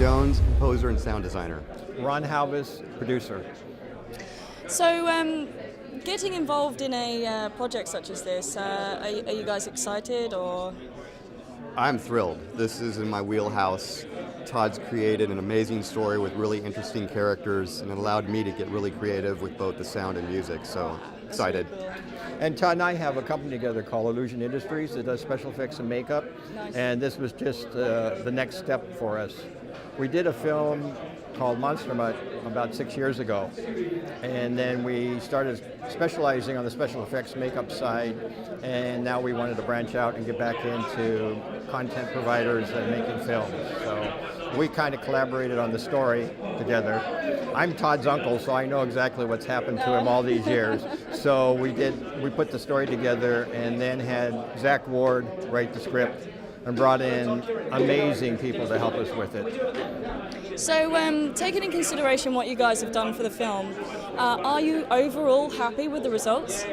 Jones, composer and sound designer. Ron Halvas, producer. So, getting involved in a project such as this, are you guys excited or? I'm thrilled. This is in my wheelhouse. Todd's created an amazing story with really interesting characters, and it allowed me to get really creative with both the sound and music, so excited. Really cool. And Todd and I have a company together called Illusion Industries that does special effects and makeup. Nice. And this was just the next step for us. We did a film called Monster Mutt about 6 years ago. And then we started specializing on the special effects makeup side. And now we wanted to branch out and get back into content providers and making films. So we kind of collaborated on the story together. I'm Todd's uncle, so I know exactly what's happened to him all these years. So we put the story together and then had Zach Ward write the script and brought in amazing people to help us with it. So, taking in consideration what you guys have done for the film, are you overall happy with the results?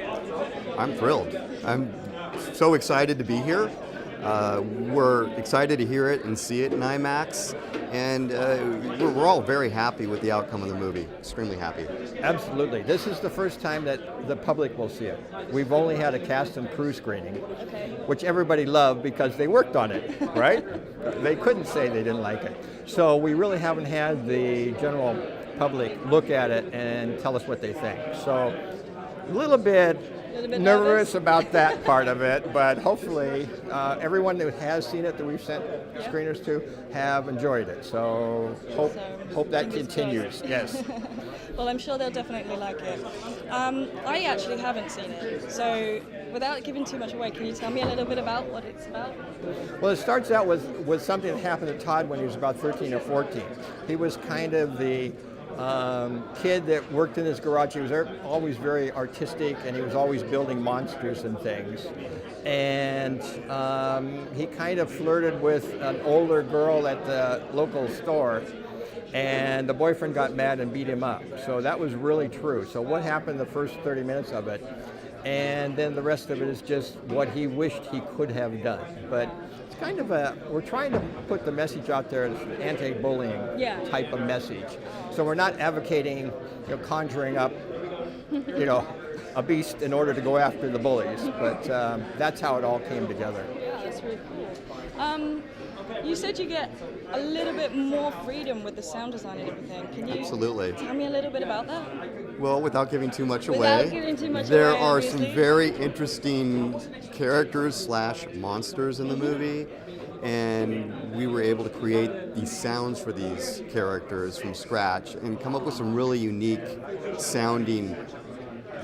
I'm thrilled. I'm so excited to be here. We're excited to hear it and see it in IMAX, and we're all very happy with the outcome of the movie. Extremely happy. Absolutely. This is the first time that the public will see it. We've only had a cast and crew screening, which everybody loved because they worked on it, right? They couldn't say they didn't like it. So we really haven't had the general public look at it and tell us what they think. So a little bit nervous about that part of it, but hopefully everyone that has seen it that we've sent screeners to have enjoyed it. So hope that continues. Yes. Well, I'm sure they'll definitely like it. I actually haven't seen it, so without giving too much away, can you tell me a little bit about what it's about? Well, it starts out with something that happened to Todd when he was about 13 or 14. He was kind of the kid that worked in his garage. He was always very artistic, and he was always building monsters and things. And he kind of flirted with an older girl at the local store, and the boyfriend got mad and beat him up. So that was really true. So what happened the first 30 minutes of it, and then the rest of it is just what he wished he could have done. But it's kind of we're trying to put the message out there as an anti-bullying type of message. So we're not advocating, conjuring up, a beast in order to go after the bullies. But that's how it all came together. Yeah, that's really cool. You said you get a little bit more freedom with the sound design and everything. Can you Absolutely. tell me a little bit about that? Well, without giving too much Without away, giving too much there away, are obviously. some very interesting characters / monsters in the movie, and we were able to create these sounds for these characters from scratch and come up with some really unique sounding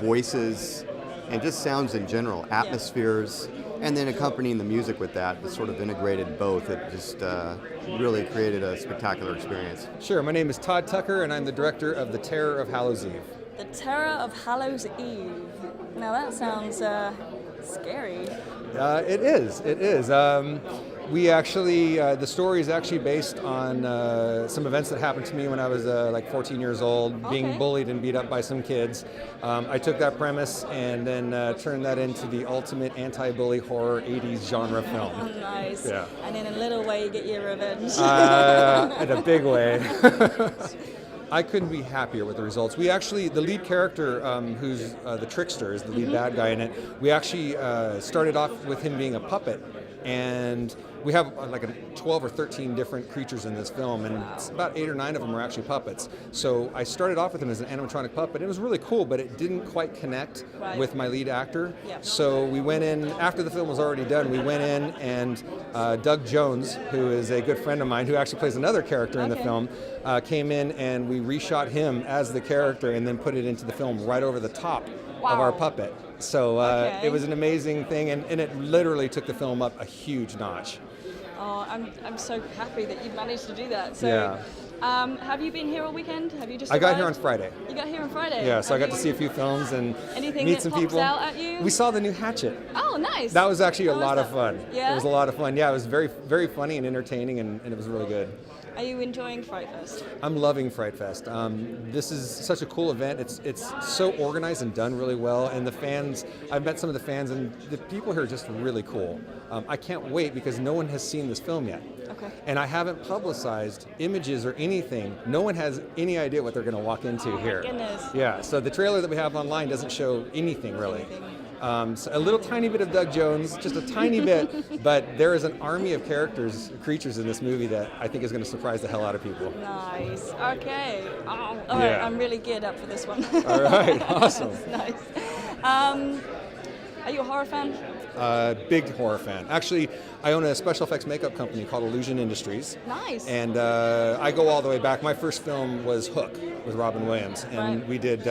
voices and just sounds in general, atmospheres, and then accompanying the music with that sort of integrated both. It just really created a spectacular experience. Sure, my name is Todd Tucker, and I'm the director of The Terror of Hallow's Eve. The Terror of Hallow's Eve. Now that sounds scary. It is. We actually, the story is actually based on some events that happened to me when I was like 14 years old, being bullied and beat up by some kids. I took that premise and then turned that into the ultimate anti-bully horror 80s genre film. Oh, nice. Yeah. And in a little way you get your revenge. In a big way. I couldn't be happier with the results. We actually, the lead character, who's the trickster, is the lead bad guy in it. We actually started off with him being a puppet, and we have like 12 or 13 different creatures in this film, and it's about 8 or 9 of them are actually puppets. So I started off with him as an animatronic puppet. It was really cool, but it didn't quite connect with my lead actor. Yeah. So we went in, after the film was already done, we went in and Doug Jones, who is a good friend of mine, who actually plays another character in the film, came in and we reshot him as the character and then put it into the film right over the top of our puppet. So it was an amazing thing, and it literally took the film up a huge notch. Oh, I'm so happy that you managed to do that. So, have you been here all weekend? Have you just I got arrived? here on Friday. You got here on Friday? Yeah, so I got to see a few films and meet some people. Out at you? We saw the new Hatchet. Oh, nice. That was actually a lot of fun. Yeah? It was a lot of fun. Yeah, it was very, very funny and entertaining, and it was really good. Are you enjoying FrightFest? I'm loving FrightFest. This is such a cool event. It's so organized and done really well, and the fans, I've met some of the fans, and the people here are just really cool. I can't wait because no one has seen this film yet. Okay. And I haven't publicized images or anything. No one has any idea what they're going to walk into here. Goodness. Yeah, so the trailer that we have online doesn't show anything really. So a little tiny bit of Doug Jones, just a tiny bit, but there is an army of creatures in this movie that I think is going to surprise the hell out of people. Nice. Okay. Oh, all right. I'm really geared up for this one. All right, awesome. Nice. Are you a horror fan? Big horror fan. Actually, I own a special effects makeup company called Illusion Industries. Nice. And I go all the way back. My first film was Hook with Robin Williams, and Right. we did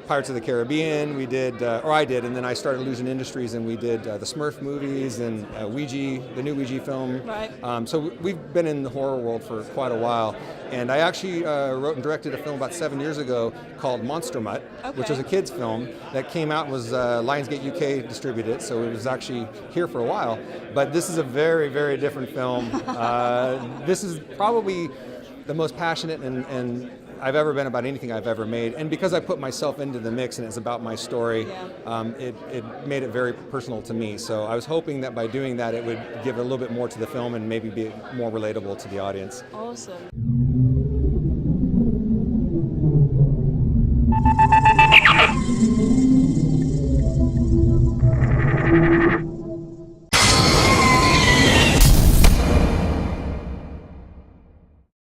Pirates of the Caribbean, we did, or I did, and then I started Illusion Industries, and we did the Smurf movies and Ouija, the new Ouija film. Right. So we've been in the horror world for quite a while, and I actually wrote and directed a film about 7 years ago called Monster Mutt, which was a kids film that came out, was Lionsgate UK distributed, so it was actually here for a while. But this is a very, very different film. This is probably the most passionate and I've ever been about anything I've ever made, and because I put myself into the mix and it's about my story, it made it very personal to me. So I was hoping that by doing that it would give a little bit more to the film and maybe be more relatable to the audience. Awesome.